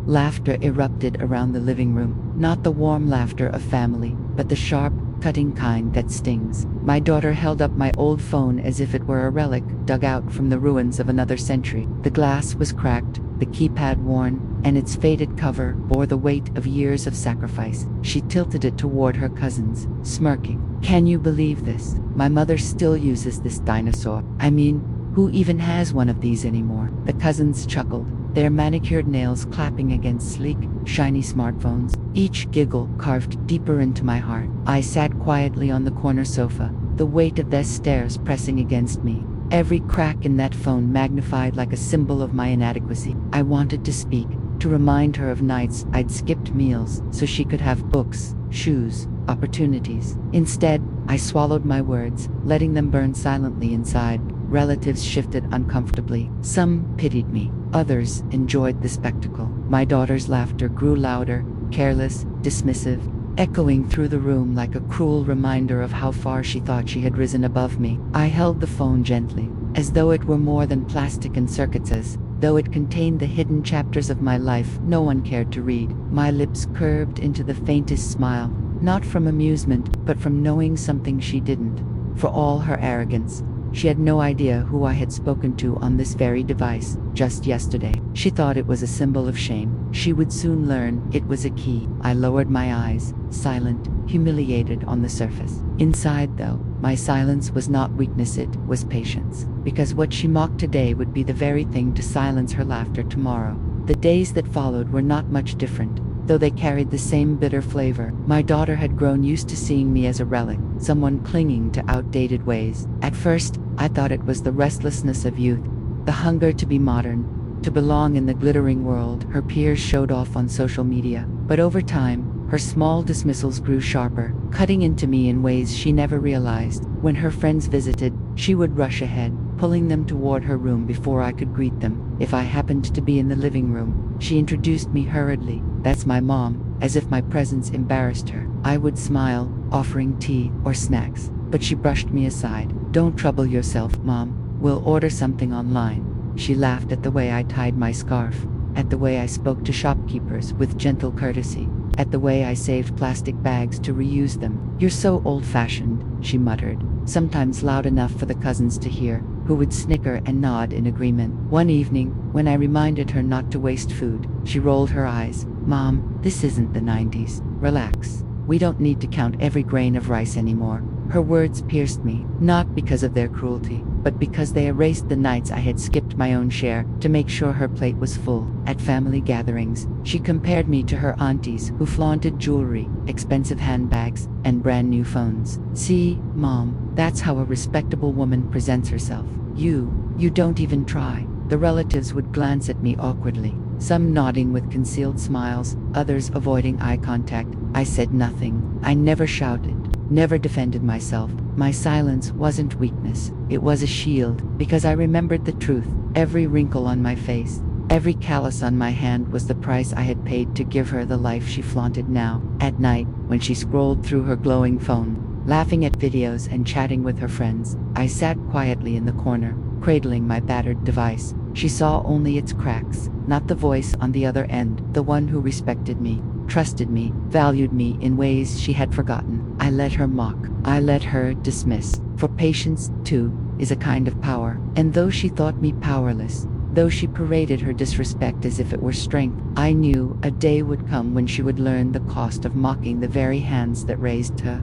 Laughter erupted around the living room, not the warm laughter of family, but the sharp, cutting kind that stings. My daughter held up my old phone as if it were a relic dug out from the ruins of another century. The glass was cracked, the keypad worn, and its faded cover bore the weight of years of sacrifice. She tilted it toward her cousins, smirking. "Can you believe this? My mother still uses this dinosaur. I mean, who even has one of these anymore?" The cousins chuckled, their manicured nails clapping against sleek, shiny smartphones. Each giggle carved deeper into my heart. I sat quietly on the corner sofa, the weight of their stares pressing against me. Every crack in that phone magnified like a symbol of my inadequacy. I wanted to speak, to remind her of nights I'd skipped meals so she could have books, shoes, opportunities. Instead, I swallowed my words, letting them burn silently inside. Relatives shifted uncomfortably. Some pitied me. Others enjoyed the spectacle. My daughter's laughter grew louder, careless, dismissive, echoing through the room like a cruel reminder of how far she thought she had risen above me. I held the phone gently, as though it were more than plastic and circuits, as though it contained the hidden chapters of my life no one cared to read. My lips curved into the faintest smile, not from amusement, but from knowing something she didn't. For all her arrogance, she had no idea who I had spoken to on this very device just yesterday. She thought it was a symbol of shame. She would soon learn it was a key. I lowered my eyes, silent, humiliated on the surface. Inside, though, my silence was not weakness, it was patience. Because what she mocked today would be the very thing to silence her laughter tomorrow. The days that followed were not much different, though they carried the same bitter flavor. My daughter had grown used to seeing me as a relic, someone clinging to outdated ways. At first, I thought it was the restlessness of youth, the hunger to be modern, to belong in the glittering world her peers showed off on social media. But over time, her small dismissals grew sharper, cutting into me in ways she never realized. When her friends visited, she would rush ahead, pulling them toward her room before I could greet them. If I happened to be in the living room, she introduced me hurriedly. "That's my mom," as if my presence embarrassed her. I would smile, offering tea or snacks, but she brushed me aside. "Don't trouble yourself, Mom. We'll order something online." She laughed at the way I tied my scarf, at the way I spoke to shopkeepers with gentle courtesy, at the way I saved plastic bags to reuse them. "You're so old-fashioned," she muttered, sometimes loud enough for the cousins to hear, who would snicker and nod in agreement. One evening, when I reminded her not to waste food, she rolled her eyes. "Mom, this isn't the 90s. Relax. We don't need to count every grain of rice anymore." Her words pierced me, not because of their cruelty, but because they erased the nights I had skipped my own share to make sure her plate was full. At family gatherings, she compared me to her aunties who flaunted jewelry, expensive handbags, and brand new phones. "See, Mom, that's how a respectable woman presents herself. You don't even try." The relatives would glance at me awkwardly, some nodding with concealed smiles, others avoiding eye contact. I said nothing. I never shouted, never defended myself. My silence wasn't weakness, it was a shield, because I remembered the truth. Every wrinkle on my face, every callus on my hand was the price I had paid to give her the life she flaunted now. At night, when she scrolled through her glowing phone, laughing at videos and chatting with her friends, I sat quietly in the corner, cradling my battered device. She saw only its cracks, not the voice on the other end, the one who respected me, trusted me, valued me in ways she had forgotten. I let her mock. I let her dismiss. For patience, too, is a kind of power. And though she thought me powerless, though she paraded her disrespect as if it were strength, I knew a day would come when she would learn the cost of mocking the very hands that raised her.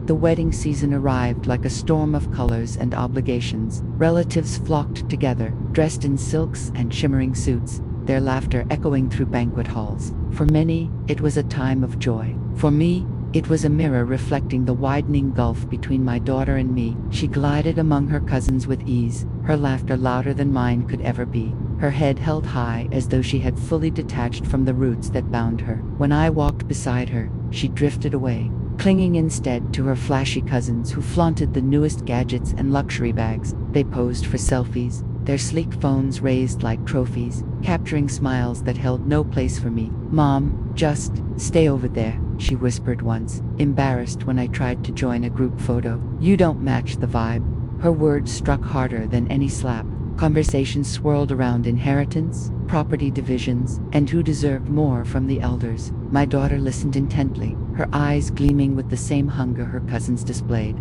The wedding season arrived like a storm of colors and obligations. Relatives flocked together, dressed in silks and shimmering suits, their laughter echoing through banquet halls. For many, it was a time of joy. For me, it was a mirror reflecting the widening gulf between my daughter and me. She glided among her cousins with ease, her laughter louder than mine could ever be, her head held high as though she had fully detached from the roots that bound her. When I walked beside her, she drifted away, clinging instead to her flashy cousins who flaunted the newest gadgets and luxury bags. They posed for selfies, their sleek phones raised like trophies, capturing smiles that held no place for me. "Mom, just stay over there," she whispered once, embarrassed when I tried to join a group photo. "You don't match the vibe." Her words struck harder than any slap. Conversation swirled around inheritance, property divisions, and who deserved more from the elders. My daughter listened intently, her eyes gleaming with the same hunger her cousins displayed,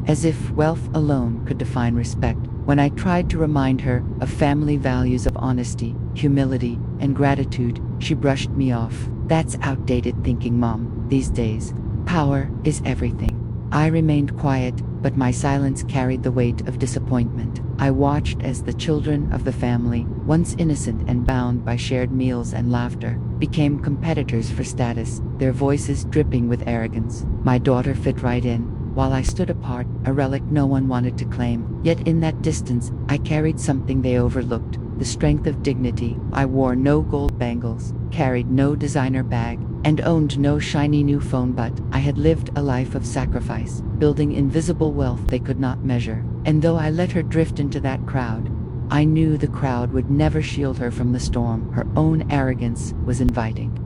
as if wealth alone could define respect. When I tried to remind her of family values of honesty, humility, and gratitude, she brushed me off. That's outdated thinking, Mom. These days, power is everything. I remained quiet, but my silence carried the weight of disappointment. I watched as the children of the family, once innocent and bound by shared meals and laughter, became competitors for status, their voices dripping with arrogance. My daughter fit right in, while I stood apart, a relic no one wanted to claim. Yet in that distance, I carried something they overlooked, the strength of dignity. I wore no gold bangles, carried no designer bag, and owned no shiny new phone, but I had lived a life of sacrifice, building invisible wealth they could not measure. And though I let her drift into that crowd, I knew the crowd would never shield her from the storm. Her own arrogance was inviting.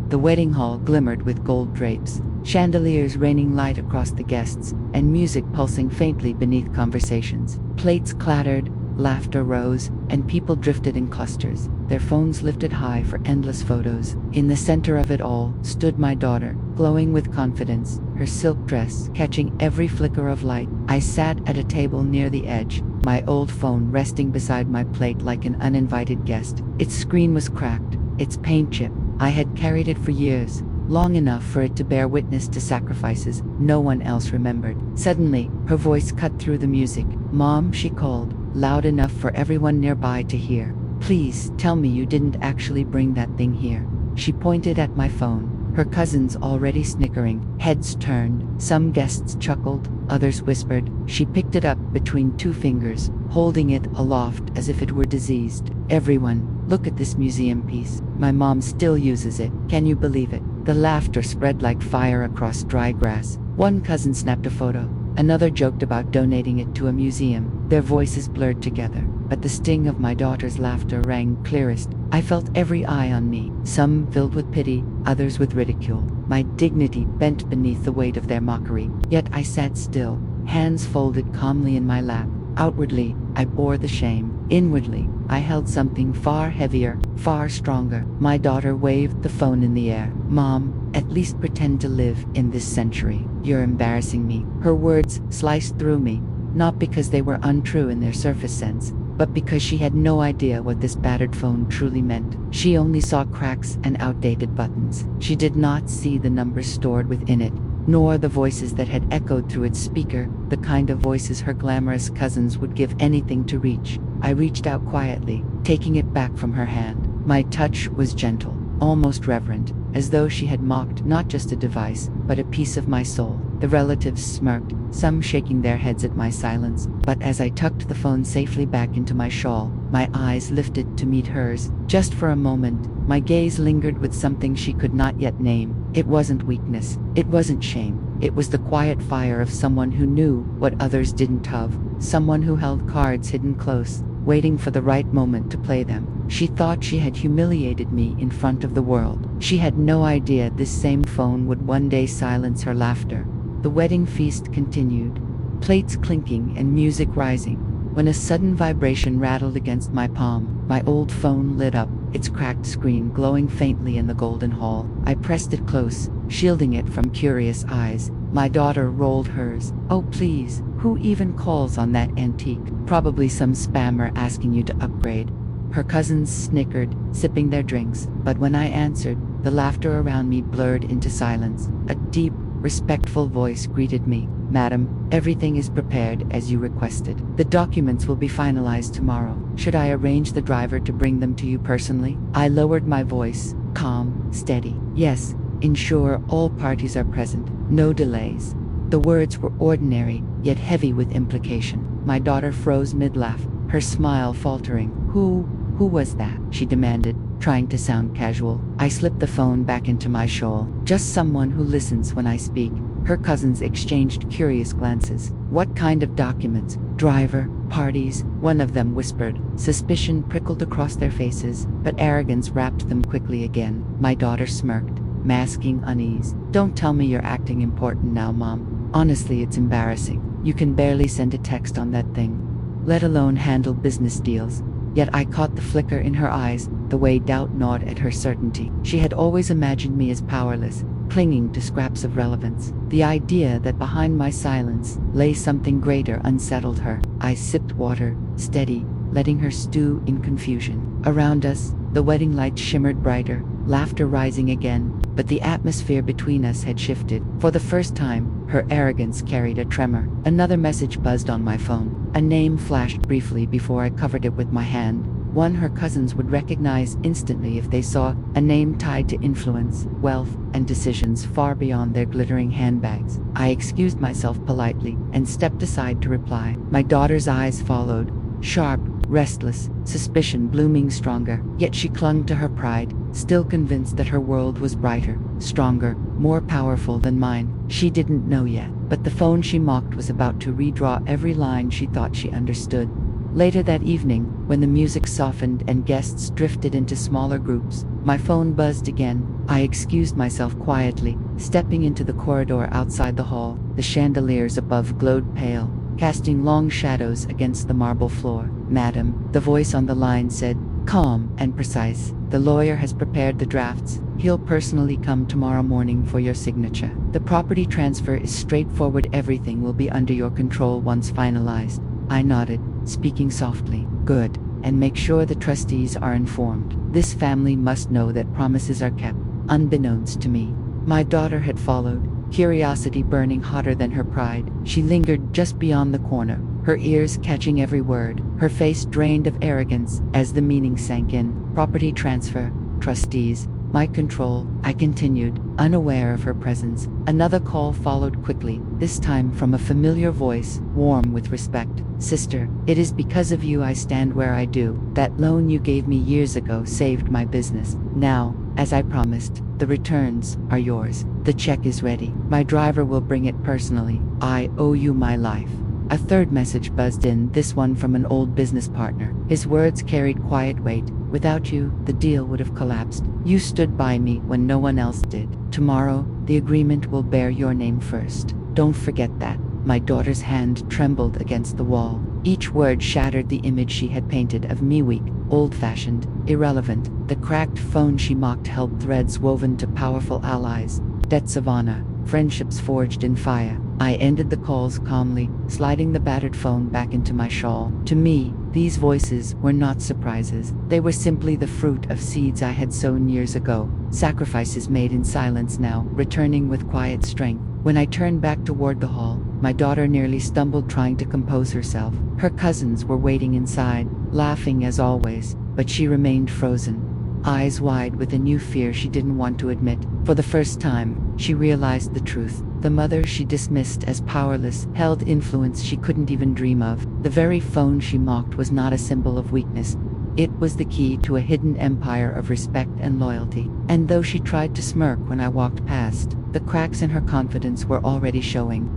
The wedding hall glimmered with gold drapes, chandeliers raining light across the guests, and music pulsing faintly beneath conversations. Plates clattered, laughter rose, and people drifted in clusters, their phones lifted high for endless photos. In the center of it all stood my daughter, glowing with confidence, her silk dress catching every flicker of light. I sat at a table near the edge, my old phone resting beside my plate like an uninvited guest. Its screen was cracked, its paint chipped. I had carried it for years, long enough for it to bear witness to sacrifices no one else remembered. Suddenly, her voice cut through the music. "Mom," she called, loud enough for everyone nearby to hear. "Please tell me you didn't actually bring that thing here." She pointed at my phone, her cousins already snickering, heads turned. Some guests chuckled, others whispered. She picked it up between two fingers, holding it aloft as if it were diseased. "Everyone, look at this museum piece. My mom still uses it. Can you believe it?" The laughter spread like fire across dry grass. One cousin snapped a photo. Another joked about donating it to a museum. Their voices blurred together, but the sting of my daughter's laughter rang clearest. I felt every eye on me, some filled with pity, others with ridicule. My dignity bent beneath the weight of their mockery. Yet I sat still, hands folded calmly in my lap. Outwardly, I bore the shame. Inwardly, I held something far heavier, far stronger. My daughter waved the phone in the air. "Mom, at least pretend to live in this century. You're embarrassing me." Her words sliced through me, not because they were untrue in their surface sense, but because she had no idea what this battered phone truly meant. She only saw cracks and outdated buttons. She did not see the numbers stored within it, nor the voices that had echoed through its speaker, the kind of voices her glamorous cousins would give anything to reach. I reached out quietly, taking it back from her hand. My touch was gentle, almost reverent, as though she had mocked not just a device, but a piece of my soul. The relatives smirked, some shaking their heads at my silence, but as I tucked the phone safely back into my shawl, my eyes lifted to meet hers. Just for a moment, my gaze lingered with something she could not yet name. It wasn't weakness, it wasn't shame. It was the quiet fire of someone who knew what others didn't have, someone who held cards hidden close, waiting for the right moment to play them. She thought she had humiliated me in front of the world. She had no idea this same phone would one day silence her laughter. The wedding feast continued, plates clinking and music rising, when a sudden vibration rattled against my palm. My old phone lit up, its cracked screen glowing faintly in the golden hall. I pressed it close, shielding it from curious eyes. My daughter rolled hers. "Oh please, who even calls on that antique? Probably some spammer asking you to upgrade." Her cousins snickered, sipping their drinks, but when I answered, the laughter around me blurred into silence. A deep, respectful voice greeted me. "Madam, everything is prepared as you requested. The documents will be finalized tomorrow. Should I arrange the driver to bring them to you personally?" I lowered my voice, calm, steady. "Yes, ensure all parties are present, no delays." The words were ordinary, yet heavy with implication. My daughter froze mid-laugh, her smile faltering. Who was that?" she demanded, trying to sound casual. I slipped the phone back into my shawl. "Just someone who listens when I speak." Her cousins exchanged curious glances. "What kind of documents? Driver? Parties?" one of them whispered. Suspicion prickled across their faces, but arrogance wrapped them quickly again. My daughter smirked, masking unease. "Don't tell me you're acting important now, Mom. Honestly, it's embarrassing. You can barely send a text on that thing, let alone handle business deals." Yet I caught the flicker in her eyes, the the way doubt gnawed at her certainty. She had always imagined me as powerless, clinging to scraps of relevance. The idea that behind my silence lay something greater unsettled her. I sipped water, steady, letting her stew in confusion. Around us, the wedding lights shimmered brighter, laughter rising again, but the atmosphere between us had shifted. For the first time, her arrogance carried a tremor. Another message buzzed on my phone. A name flashed briefly before I covered it with my hand. One her cousins would recognize instantly if they saw, a name tied to influence, wealth, and decisions far beyond their glittering handbags. I excused myself politely and stepped aside to reply. My daughter's eyes followed, sharp, restless, suspicion blooming stronger. Yet she clung to her pride, still convinced that her world was brighter, stronger, more powerful than mine. She didn't know yet, but the phone she mocked was about to redraw every line she thought she understood. Later that evening, when the music softened and guests drifted into smaller groups, my phone buzzed again. I excused myself quietly, stepping into the corridor outside the hall. The chandeliers above glowed pale, casting long shadows against the marble floor. "Madam," the voice on the line said, calm and precise, "the lawyer has prepared the drafts. He'll personally come tomorrow morning for your signature. The property transfer is straightforward. Everything will be under your control once finalized." I nodded, speaking softly. "Good. And make sure the trustees are informed. This family must know that promises are kept, unbeknownst to me." My daughter had followed, curiosity burning hotter than her pride. She lingered just beyond the corner, her ears catching every word, her face drained of arrogance as the meaning sank in. Property transfer, trustees, my control, I continued, unaware of her presence. Another call followed quickly, this time from a familiar voice, warm with respect. "Sister, it is because of you I stand where I do. That loan you gave me years ago saved my business. Now, as I promised, the returns are yours. The check is ready. My driver will bring it personally. I owe you my life." A third message buzzed in, this one from an old business partner. His words carried quiet weight. "Without you, the deal would have collapsed. You stood by me when no one else did. Tomorrow, the agreement will bear your name first. Don't forget that." My daughter's hand trembled against the wall. Each word shattered the image she had painted of me, weak, old-fashioned, irrelevant. The cracked phone she mocked held threads woven to powerful allies, debts of honor, friendships forged in fire. I ended the calls calmly, sliding the battered phone back into my shawl. To me, these voices were not surprises. They were simply the fruit of seeds I had sown years ago, sacrifices made in silence now, returning with quiet strength. When I turned back toward the hall, my daughter nearly stumbled trying to compose herself. Her cousins were waiting inside, laughing as always, but she remained frozen, eyes wide with a new fear she didn't want to admit. For the first time, she realized the truth. The mother she dismissed as powerless held influence she couldn't even dream of. The very phone she mocked was not a symbol of weakness. It was the key to a hidden empire of respect and loyalty. And though she tried to smirk when I walked past, the cracks in her confidence were already showing.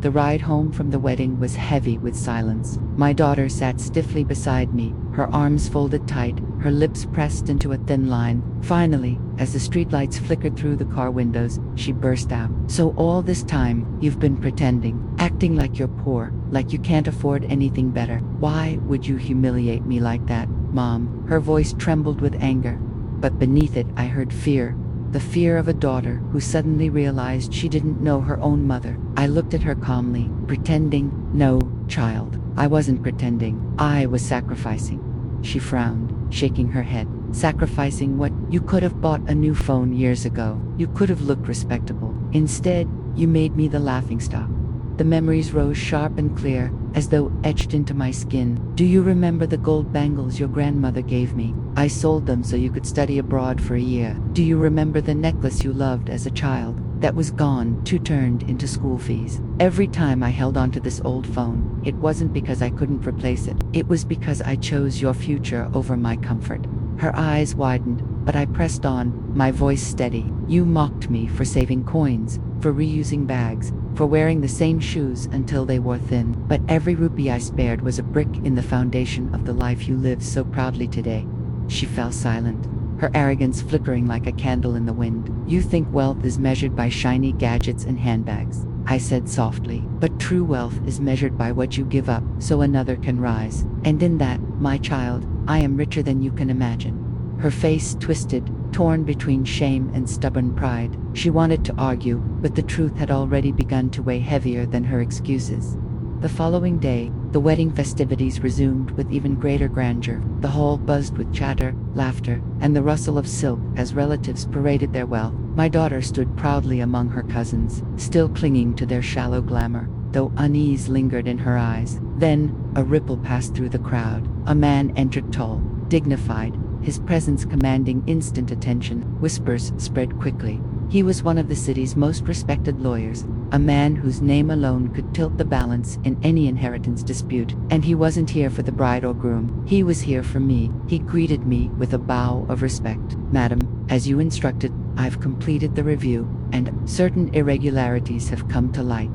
The ride home from the wedding was heavy with silence. My daughter sat stiffly beside me, her arms folded tight, her lips pressed into a thin line. Finally, as the streetlights flickered through the car windows, she burst out. "So all this time, you've been pretending, acting like you're poor, like you can't afford anything better. Why would you humiliate me like that, Mom?" Her voice trembled with anger, but beneath it I heard fear. The fear of a daughter who suddenly realized she didn't know her own mother. I looked at her calmly. "Pretending? No, child. I wasn't pretending. I was sacrificing." She frowned, shaking her head. "Sacrificing what? You could have bought a new phone years ago. You could have looked respectable. Instead, you made me the laughingstock." The memories rose sharp and clear, as though etched into my skin. "Do you remember the gold bangles your grandmother gave me? I sold them so you could study abroad for a year. Do you remember the necklace you loved as a child? That was gone, too, turned into school fees. Every time I held onto this old phone, it wasn't because I couldn't replace it. It was because I chose your future over my comfort." Her eyes widened, but I pressed on, my voice steady. "You mocked me for saving coins, for reusing bags, for wearing the same shoes until they wore thin. But every rupee I spared was a brick in the foundation of the life you live so proudly today." She fell silent, her arrogance flickering like a candle in the wind. "You think wealth is measured by shiny gadgets and handbags," I said softly. "But true wealth is measured by what you give up so another can rise. And in that, my child, I am richer than you can imagine." her face twisted, torn between shame and stubborn pride. She wanted to argue, but the truth had already begun to weigh heavier than her excuses. The following day, the wedding festivities resumed with even greater grandeur. The hall buzzed with chatter, laughter, and the rustle of silk as relatives paraded their wealth. My daughter stood proudly among her cousins, still clinging to their shallow glamour, though unease lingered in her eyes. Then, a ripple passed through the crowd. A man entered, tall, dignified, his presence commanding instant attention. Whispers spread quickly. He was one of the city's most respected lawyers, a man whose name alone could tilt the balance in any inheritance dispute. And he wasn't here for the bride or groom. He was here for me. He greeted me with a bow of respect. "Madam, as you instructed, I've completed the review, and certain irregularities have come to light."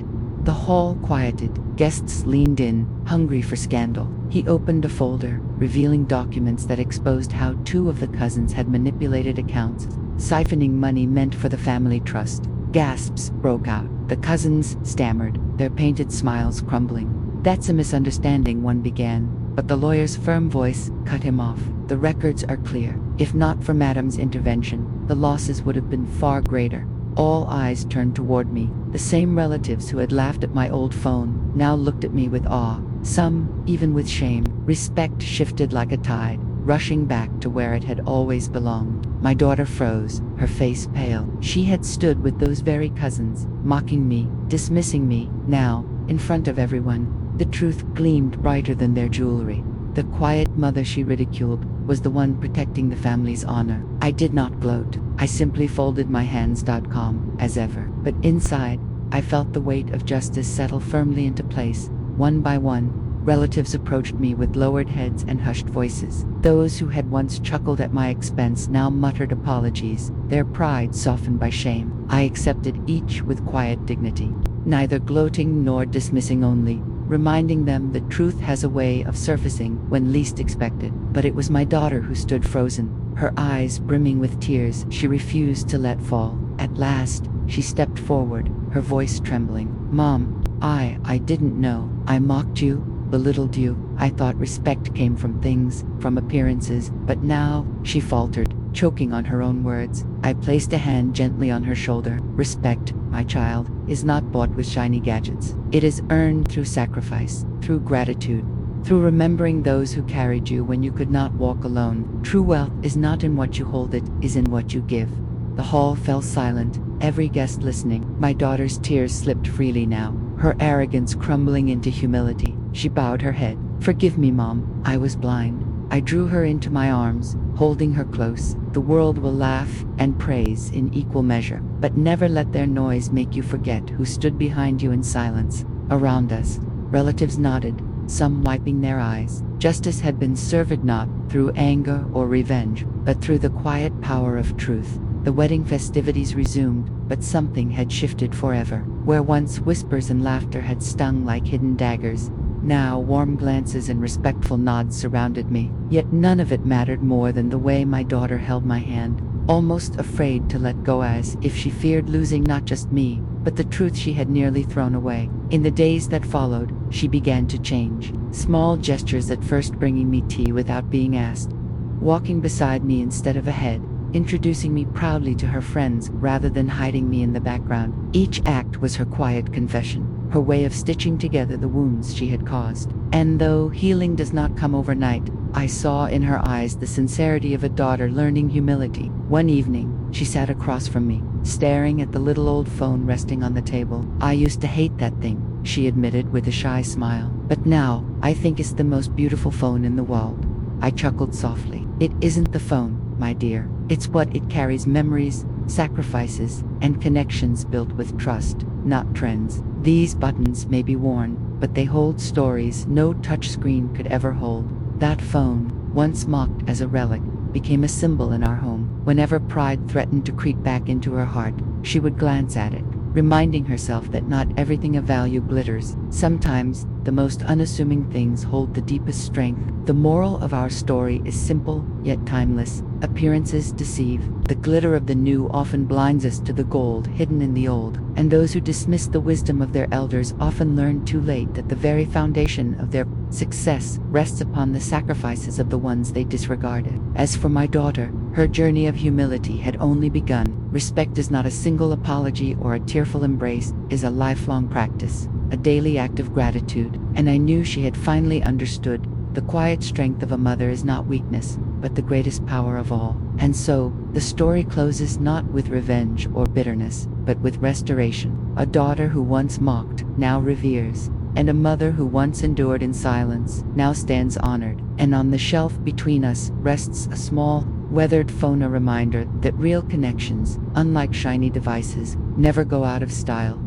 The hall quieted. Guests leaned in, hungry for scandal. He opened a folder, revealing documents that exposed how two of the cousins had manipulated accounts, siphoning money meant for the family trust. Gasps broke out. The cousins stammered, their painted smiles crumbling. "That's a misunderstanding," one began, but the lawyer's firm voice cut him off. "The records are clear. If not for Madam's intervention, the losses would have been far greater." All eyes turned toward me. The same relatives who had laughed at my old phone now looked at me with awe, some even with shame. Respect shifted like a tide, rushing back to where it had always belonged. My daughter froze, her face pale. She had stood with those very cousins, mocking me, dismissing me. Now, in front of everyone, the truth gleamed brighter than their jewelry. The quiet mother she ridiculed was the one protecting the family's honor. I did not gloat. I simply folded my hands. Calm, as ever. But inside, I felt the weight of justice settle firmly into place. One by one, relatives approached me with lowered heads and hushed voices. Those who had once chuckled at my expense now muttered apologies, their pride softened by shame. I accepted each with quiet dignity, neither gloating nor dismissing, only reminding them that truth has a way of surfacing when least expected. But it was my daughter who stood frozen, her eyes brimming with tears she refused to let fall. At last, she stepped forward, her voice trembling. "Mom, I didn't know. I mocked you, belittled you. I thought respect came from things, from appearances, but now," she faltered, choking on her own words. I placed a hand gently on her shoulder. "Respect, my child, is not bought with shiny gadgets. It is earned through sacrifice, through gratitude, through remembering those who carried you when you could not walk alone. True wealth is not in what you hold, it is in what you give." The hall fell silent, every guest listening. My daughter's tears slipped freely now, her arrogance crumbling into humility. She bowed her head. "Forgive me, Mom, I was blind." I drew her into my arms, holding her close. "The world will laugh and praise in equal measure, but never let their noise make you forget who stood behind you in silence." Around us, relatives nodded, some wiping their eyes. Justice had been served not through anger or revenge, but through the quiet power of truth. The wedding festivities resumed, but something had shifted forever. Where once whispers and laughter had stung like hidden daggers, now warm glances and respectful nods surrounded me. Yet none of it mattered more than the way my daughter held my hand, almost afraid to let go, as if she feared losing not just me, but the truth she had nearly thrown away. In the days that followed, she began to change. Small gestures at first, bringing me tea without being asked, walking beside me instead of ahead, introducing me proudly to her friends rather than hiding me in the background. Each act was her quiet confession, her way of stitching together the wounds she had caused. And though healing does not come overnight, I saw in her eyes the sincerity of a daughter learning humility. One evening, she sat across from me, staring at the little old phone resting on the table. "I used to hate that thing," she admitted with a shy smile. "But now, I think it's the most beautiful phone in the world." I chuckled softly. "It isn't the phone, my dear. It's what it carries: memories, sacrifices, and connections built with trust, not trends. These buttons may be worn, but they hold stories no touchscreen could ever hold." That phone, once mocked as a relic, became a symbol in our home. Whenever pride threatened to creep back into her heart, she would glance at it, reminding herself that not everything of value glitters. Sometimes, the most unassuming things hold the deepest strength. The moral of our story is simple, yet timeless. Appearances deceive. The glitter of the new often blinds us to the gold hidden in the old, and those who dismiss the wisdom of their elders often learn too late that the very foundation of their success rests upon the sacrifices of the ones they disregarded. As for my daughter, her journey of humility had only begun. Respect is not a single apology or a tearful embrace, it is a lifelong practice, a daily act of gratitude, and I knew she had finally understood. The quiet strength of a mother is not weakness, but the greatest power of all. And so, the story closes not with revenge or bitterness, but with restoration. A daughter who once mocked, now reveres, and a mother who once endured in silence, now stands honored. And on the shelf between us rests a small, weathered phone, a reminder that real connections, unlike shiny devices, never go out of style.